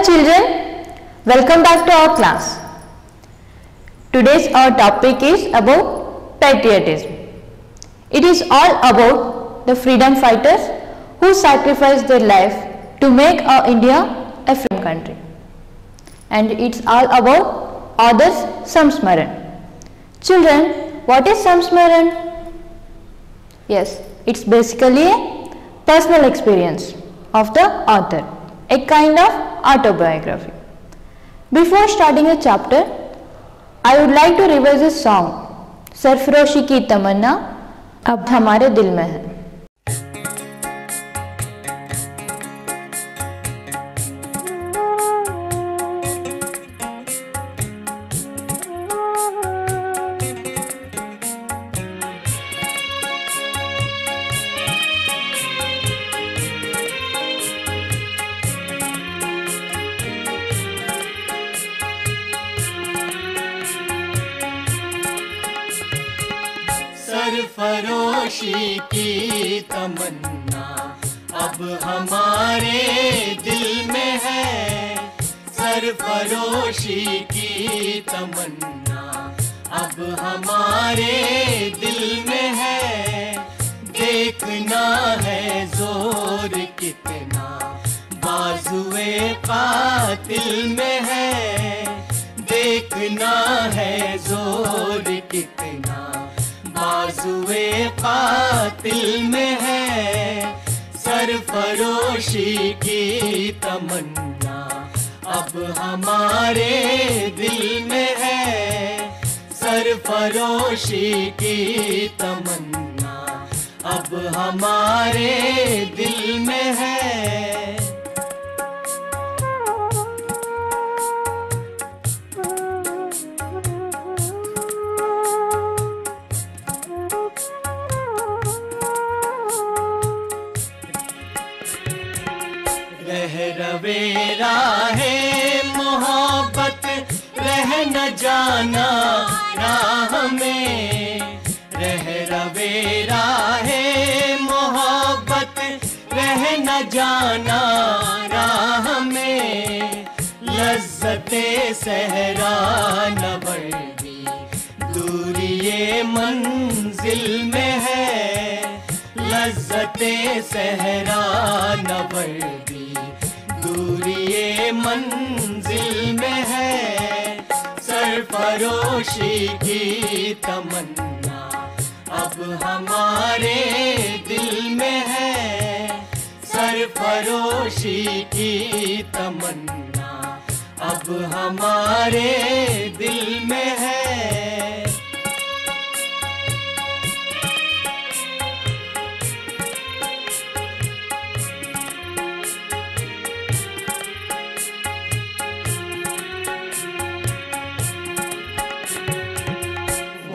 children, welcome back to our class. Today's our topic is about patriotism. It is all about the freedom fighters who sacrificed their life to make our India a free country. And it's all about author's Samsmaran. Children, what is Samsmaran? Yes, it's basically a personal experience of the author, a kind of autobiography. Before starting a chapter, I would like to revise a song, सरफरोशी की तमन्ना अब हमारे दिल में है. सरफरोशी की तमन्ना अब हमारे दिल में है. सरफरोशी की तमन्ना अब हमारे दिल में है. देखना है जोर कितना बाजुए कातिल में है. देखना है जोर कितना बाजुए कातिल में है. सरफरोशी की तमन्ना अब हमारे दिल में है. सरफरोशी की तमन्ना अब हमारे दिल में है. रवेरा है मोहब्बत रह न जाना राह में. रह रवेरा है मोहब्बत रह न जाना राह में. लज्जते सहरा न वर्दी दूरिये मंजिल में है. लज्जते सहरा न वर्दी दूरिये मंजिल में है. सरफरोशी की तमन्ना अब हमारे दिल में है. सरफरोशी की तमन्ना अब हमारे दिल में है.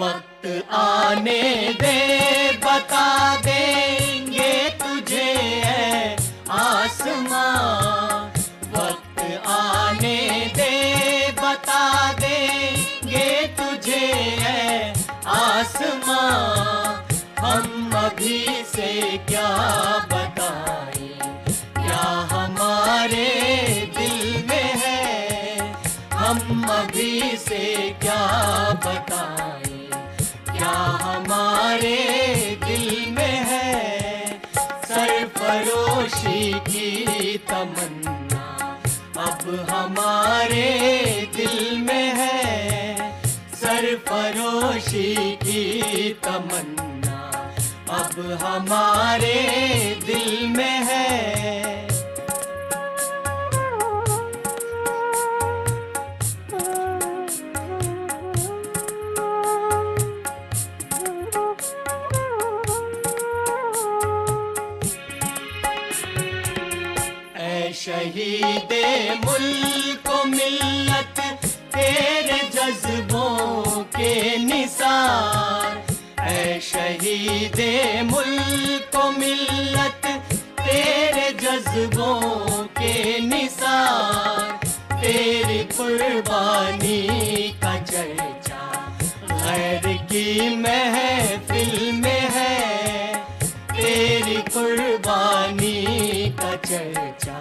वक्त आने दे बता देंगे तुझे है आसमां. वक्त आने दे बता देंगे तुझे है आसमां. हम अभी से क्या बताएं क्या हमारे दिल में है. हम अभी से क्या बताएं क्या हमारे दिल में है. सरफरोशी की तमन्ना अब हमारे दिल में है. सरफरोशी की तमन्ना अब हमारे दिल में है. शहीदे मुल्क मिल्लत तेरे जज्बों के निसार. ऐ शहीदे मुल्क मिल्लत तेरे जज्बों के निसार. तेरी कुर्बानी का चर्चा गैर की महफिल में है. तेरी कुर्बानी का चर्चा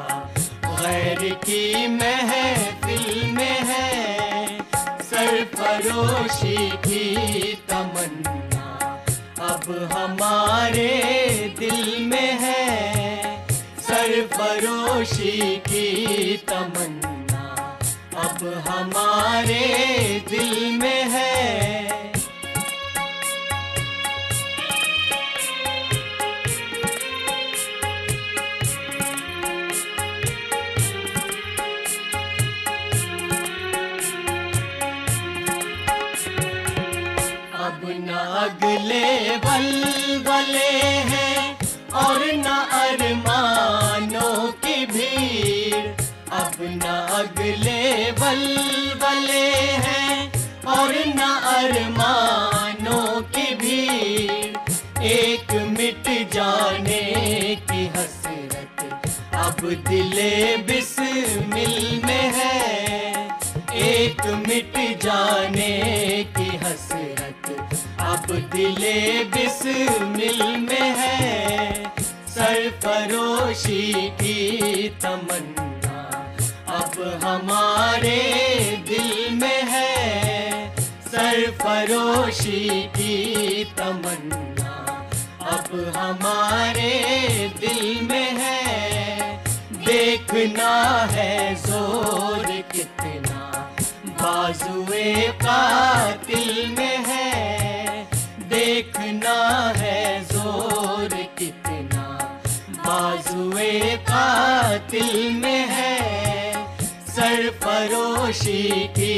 गैर की महफिल में है, सरफरोशी की तमन्ना अब हमारे दिल में है, सरफरोशी की तमन्ना अब हमारे दिल में है। अब न अगले वलवले हैं और न अरमानों की भीड़, अब न अगले वलवले हैं और न अरमानों की भीड़, एक मिट जाने की हसरत अब दिले बिस्मिल में है, एक मिट जाने की हसरत अब दिले बिस्मिल में है, सरफरोशी की तमन्ना अब हमारे दिल में है, सरफरोशी की तमन्ना अब हमारे दिल में है। देखना है जोर कितना बाजुए कातिल में है, देखना है जोर कितना बाजुए कातिल में है, सरफरोशी की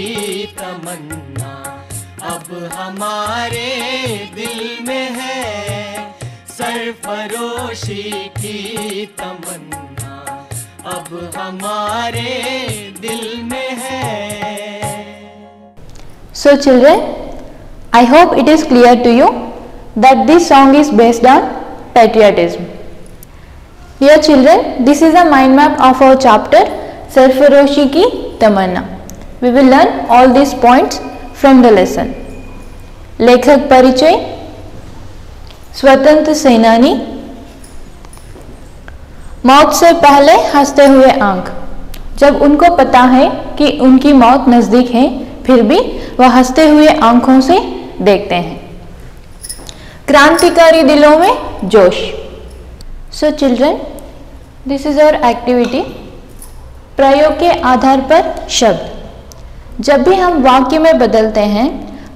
तमन्ना अब हमारे दिल में है, सरफरोशी की तमन्ना अब हमारे दिल में है। So children, I hope it is clear to you that this song is based on patriotism. Here children, this is a mind map of our chapter Sarfaroshi Ki Tamanna. We will learn all these points from the lesson. लेखक परिचय, स्वतंत्र सेनानी, मौत से पहले हंसते हुए आंख, जब उनको पता है कि उनकी मौत नजदीक है फिर भी वह हंसते हुए आंखों से देखते हैं। क्रांतिकारी दिलों में जोश। So children, this is our activity. प्रयोग के आधार पर शब्द। जब भी हम वाक्य में बदलते हैं,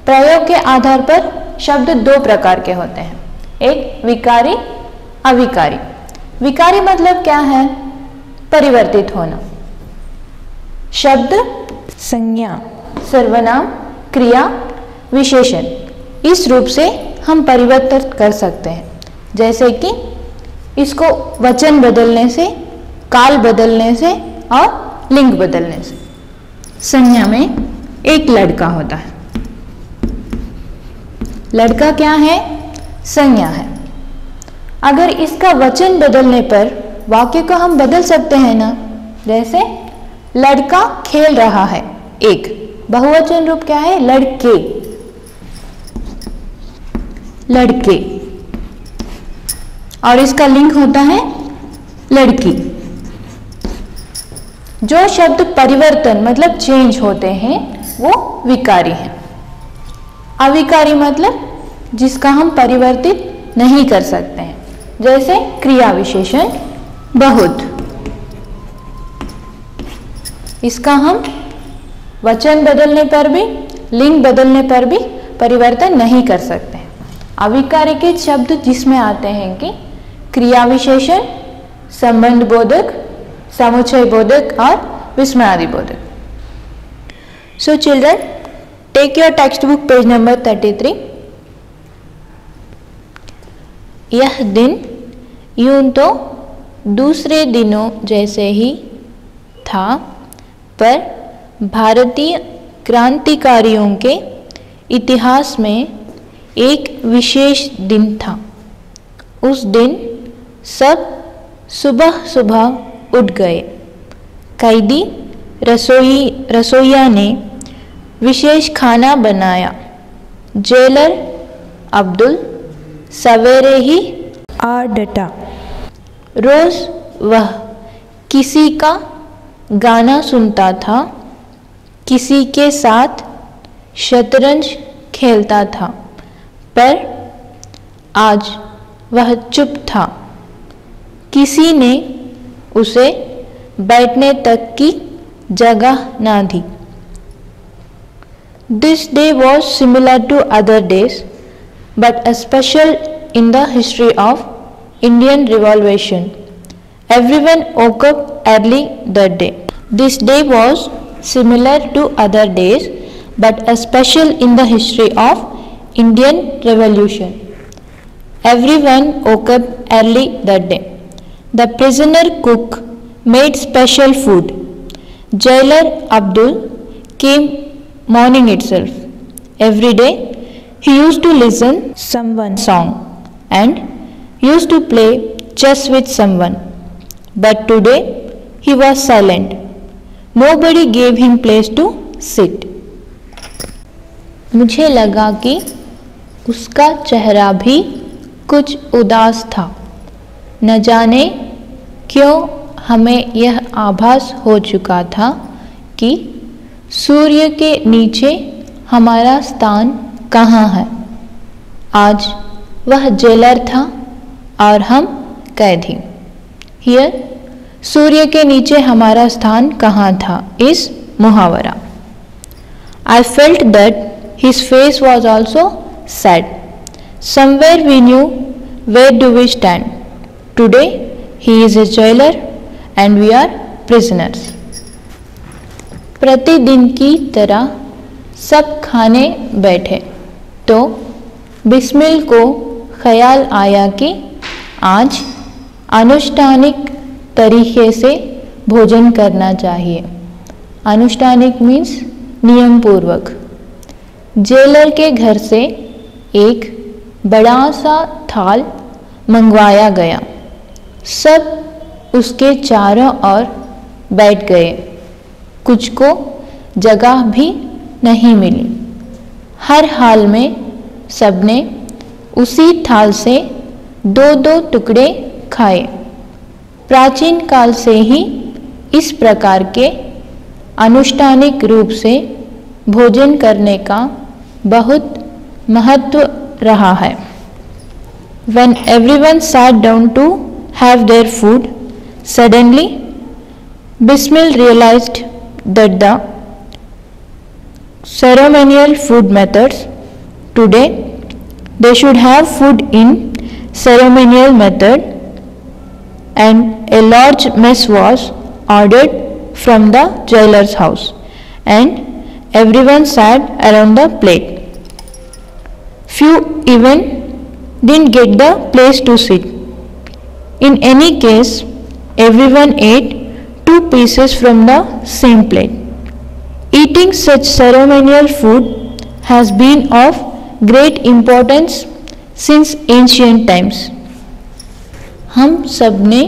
प्रयोग के आधार पर शब्द दो प्रकार के होते हैं, एक विकारी, अविकारी। विकारी मतलब क्या है? परिवर्तित होना। शब्द संज्ञा, सर्वनाम, क्रिया, विशेषण, इस रूप से हम परिवर्तित कर सकते हैं। जैसे कि इसको वचन बदलने से, काल बदलने से और लिंग बदलने से। संज्ञा में एक लड़का होता है। लड़का क्या है? संज्ञा है। अगर इसका वचन बदलने पर वाक्य को हम बदल सकते हैं ना। जैसे लड़का खेल रहा है, एक बहुवचन रूप क्या है? लड़के, लड़के। और इसका लिंग होता है लड़की। जो शब्द परिवर्तन मतलब चेंज होते हैं वो विकारी हैं। अविकारी मतलब जिसका हम परिवर्तित नहीं कर सकते हैं। जैसे क्रिया विशेषण बहुत, इसका हम वचन बदलने पर भी, लिंग बदलने पर भी परिवर्तन नहीं कर सकते हैं। अविकारी के शब्द जिसमें आते हैं कि क्रिया विशेषण, संबंध बोधक, समुच्चय बोधक और विस्मयादि बोधक। So children, take your text book page number 33। यह दिन यूं तो दूसरे दिनों जैसे ही था, पर भारतीय क्रांतिकारियों के इतिहास में एक विशेष दिन था। उस दिन सब सुबह सुबह उठ गए। कैदी रसोइया ने विशेष खाना बनाया। जेलर अब्दुल सवेरे ही आ डटा। रोज वह किसी का गाना सुनता था, किसी के साथ शतरंज खेलता था, पर आज वह चुप था। किसी ने उसे बैठने तक की जगह ना दी। This day was similar to other days, but especial in the history of Indian Revolution. Everyone woke up early that day. This day was similar to other days, but special in the history of Indian Revolution. Everyone woke up early that day. The prisoner cook made special food. Jailer Abdul came morning itself. Every day he used to listen someone song and used to play chess with someone. But today he was silent. Nobody gave him place to sit. मुझे लगा कि उसका चेहरा भी कुछ उदास था। न जाने क्यों हमें यह आभास हो चुका था कि सूर्य के नीचे हमारा स्थान कहाँ है। आज वह जेलर था और हम कैदी। Here, सूर्य के नीचे हमारा स्थान कहाँ था इस मुहावरा। I felt that his face was also sad. Somewhere we knew where do we stand. Today he is a jailer and we are prisoners. प्रतिदिन की तरह सब खाने बैठे तो बिस्मिल को ख्याल आया कि आज अनुष्ठानिक तरीके से भोजन करना चाहिए। अनुष्ठानिक मीन्स नियम पूर्वक। जेलर के घर से एक बड़ा सा थाल मंगवाया गया। सब उसके चारों ओर बैठ गए। कुछ को जगह भी नहीं मिली। हर हाल में सबने उसी थाल से दो दो टुकड़े खाए। प्राचीन काल से ही इस प्रकार के अनुष्ठानिक रूप से भोजन करने का बहुत महत्व रहा है। When everyone sat down to have their food, suddenly Bismil realized that the ceremonial food methods today they should have food in ceremonial method, and a large mess was ordered from the jailer's house and everyone sat around the plate. Few even didn't get the place to sit. In any case, everyone ate 2 pieces from the same plate. Eating such ceremonial food has been of great importance since ancient times. हम सब ने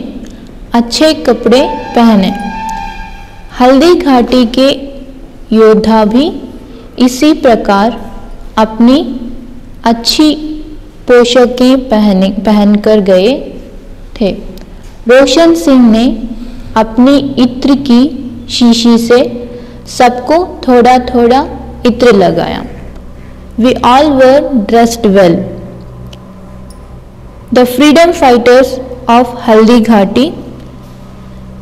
अच्छे कपड़े पहने। हल्दी घाटी के योद्धा भी इसी प्रकार अपनी अच्छी पोशाकें पहनकर गए थे। रोशन सिंह ने अपनी इत्र की शीशी से सबको थोड़ा थोड़ा इत्र लगाया। We all were dressed well. The freedom fighters of Haldi Ghati,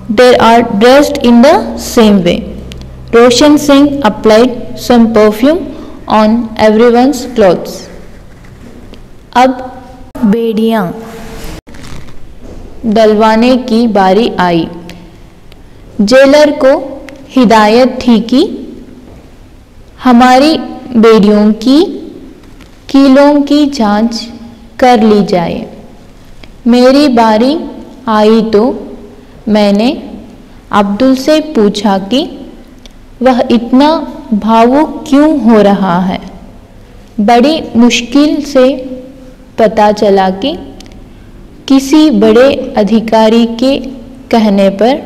they are dressed in the same way. Roshan Singh applied some perfume on everyone's clothes. अब बेड़ियाँ डलवाने की बारी आई। जेलर को हिदायत थी कि हमारी बेड़ियों की कीलों की जांच कर ली जाए। मेरी बारी आई तो मैंने अब्दुल से पूछा कि वह इतना भावुक क्यों हो रहा है। बड़ी मुश्किल से पता चला कि किसी बड़े अधिकारी के कहने पर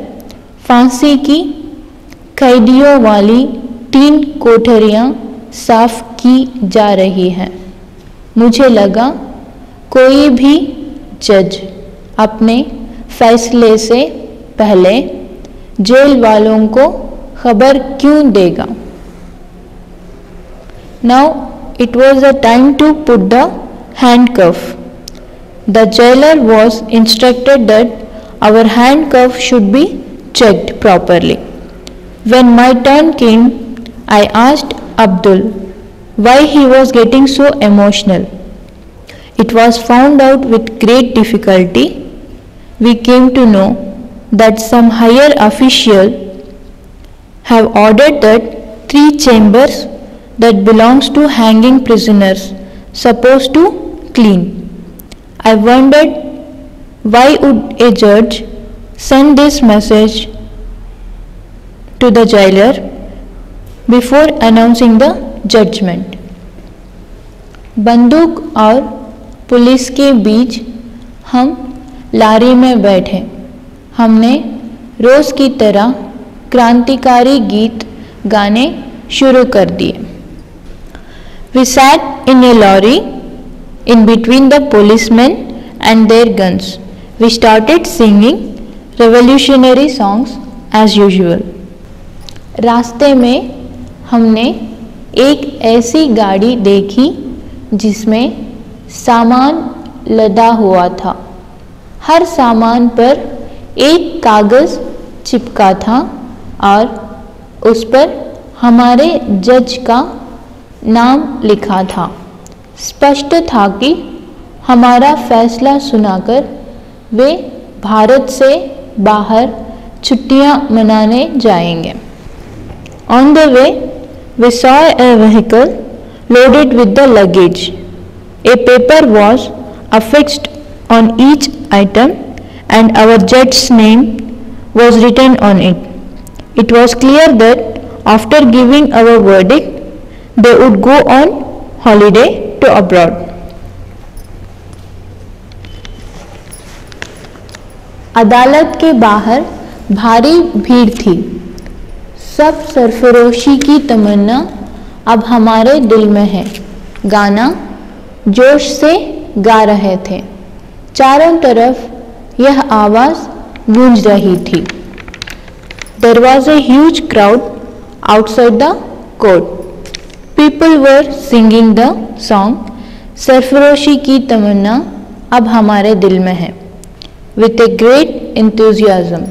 फांसी की कैदियों वाली 3 कोठरियाँ साफ की जा रही हैं। मुझे लगा कोई भी जज अपने फैसले से पहले जेल वालों को खबर क्यों देगा? Now it was the time to put the handcuff. The jailer was instructed that our handcuff should be checked properly. When my turn came, I asked Abdul why he was getting so emotional. It was found out with great difficulty. We came to know that some higher official have ordered that 3 chambers that belongs to hanging prisoners supposed to clean. I wondered why would a judge send this message to the jailer before announcing the judgment. बंदूक और police के बीच हम लारी में बैठे। हमने रोज की तरह क्रांतिकारी गीत गाने शुरू कर दिए। We sat in a lorry in between the policemen and their guns. We started singing revolutionary songs as usual. रास्ते में हमने एक ऐसी गाड़ी देखी जिसमें सामान लदा हुआ था। हर सामान पर एक कागज़ चिपका था और उस पर हमारे जज का नाम लिखा था। स्पष्ट था कि हमारा फैसला सुनाकर वे भारत से बाहर छुट्टियां मनाने जाएंगे। On the way, we saw a vehicle loaded with the luggage. A paper was affixed on each item and our judge's name was written on it. It was clear that after giving our verdict, they would go on holiday to abroad. अदालत के बाहर भारी भीड़ थी। सब सरफरोशी की तमन्ना अब हमारे दिल में है। गाना जोश से गा रहे थे। चारों तरफ यह आवाज़ गूंज रही थी। There was a huge crowd outside the court. People were singing the song सरफरोशी की तमन्ना अब हमारे दिल में है with a great enthusiasm.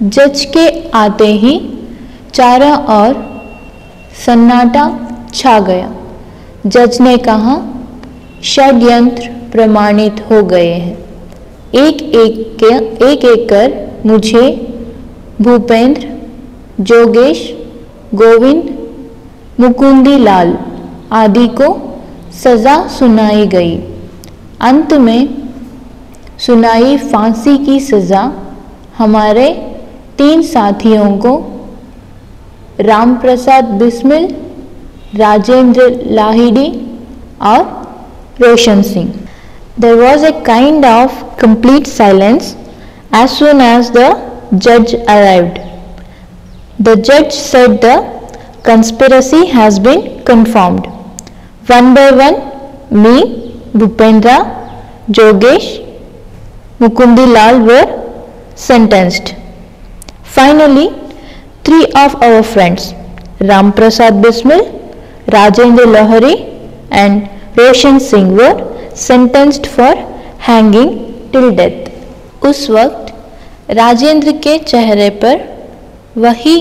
जज के आते ही चारों ओर सन्नाटा छा गया। जज ने कहा, षड्यंत्र प्रमाणित हो गए हैं। एक एक कर मुझे, भूपेंद्र, जोगेश, गोविंद, मुकुंदी लाल आदि को सजा सुनाई गई। अंत में सुनाई फांसी की सजा हमारे 3 साथियों को, रामप्रसाद बिस्मिल, राजेंद्र लाहिड़ी और Roshan Singh. There was a kind of complete silence as soon as the judge arrived. The judge said the conspiracy has been confirmed. One by one, me, Bhupendra, Jogesh, Mukundi Lal were sentenced. Finally, 3 of our friends, Ram Prasad Bismil, Rajendra Lahiri and Roshan Singh were sentenced for hanging till death. उस वक्त राजेंद्र के चेहरे पर वही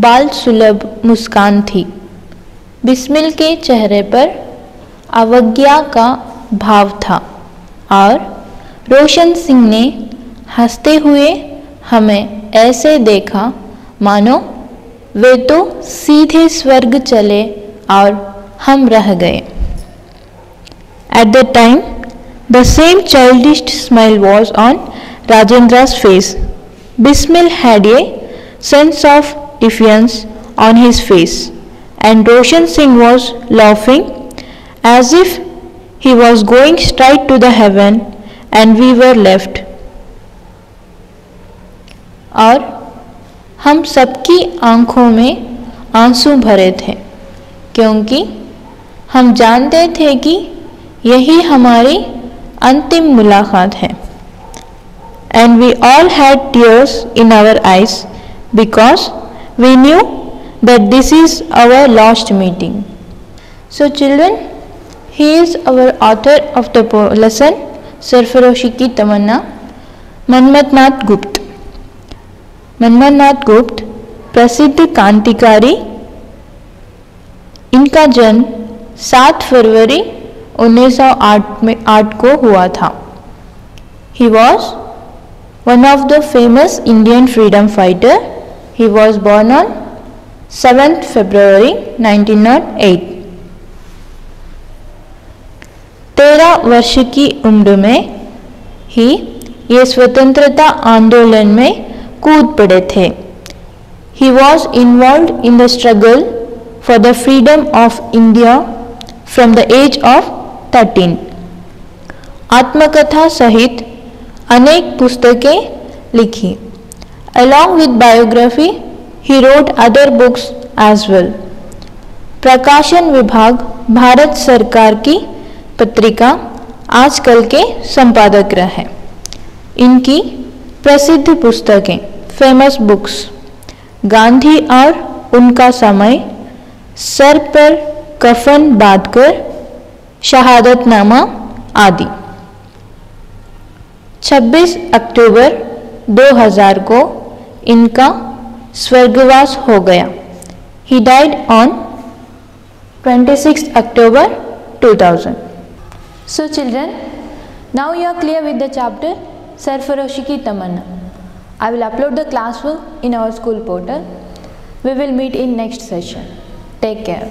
बाल सुलभ मुस्कान थी। बिस्मिल के चेहरे पर अवज्ञा का भाव था और रोशन सिंह ने हंसते हुए हमें ऐसे देखा मानो वे तो सीधे स्वर्ग चले और हम रह गए। At that time, the same childish smile was on Rajendra's face. Bismil had a sense of defiance on his face, and Roshan Singh was laughing as if he was going straight to the heaven, and we were left. और हम सबकी आंखों में आंसू भरे थे क्योंकि हम जानते थे कि यही हमारी अंतिम मुलाकात है। and we all had tears in our eyes because we knew that this is our last meeting. So children, he is our author of the lesson सरफरोशी की तमन्ना, मनमथ नाथ गुप्त. मनमथ नाथ गुप्त प्रसिद्ध क्रांतिकारी. इनका जन्म 7 फरवरी 1908 को हुआ था. He was one of the famous Indian freedom fighter. He was born on 7th February 1908. 13 वर्ष की उम्र में ही ये स्वतंत्रता आंदोलन में कूद पड़े थे. He was involved in the struggle for the freedom of India from the age of 13. आत्मकथा सहित अनेक पुस्तकें लिखी. Along with biography, he wrote other books as well. प्रकाशन विभाग भारत सरकार की पत्रिका आजकल के संपादक रहे. इनकी प्रसिद्ध पुस्तकें, फेमस बुक्स, गांधी और उनका समय, सर पर कफन बांधकर, शहादतनामा आदि. 26 अक्टूबर 2000 को इनका स्वर्गवास हो गया. He died on 26 October 2000. So children, now you are clear with the chapter Sarfaroshi ki Tamanna. I will upload the classwork in our school portal. We will meet in next session. Take care.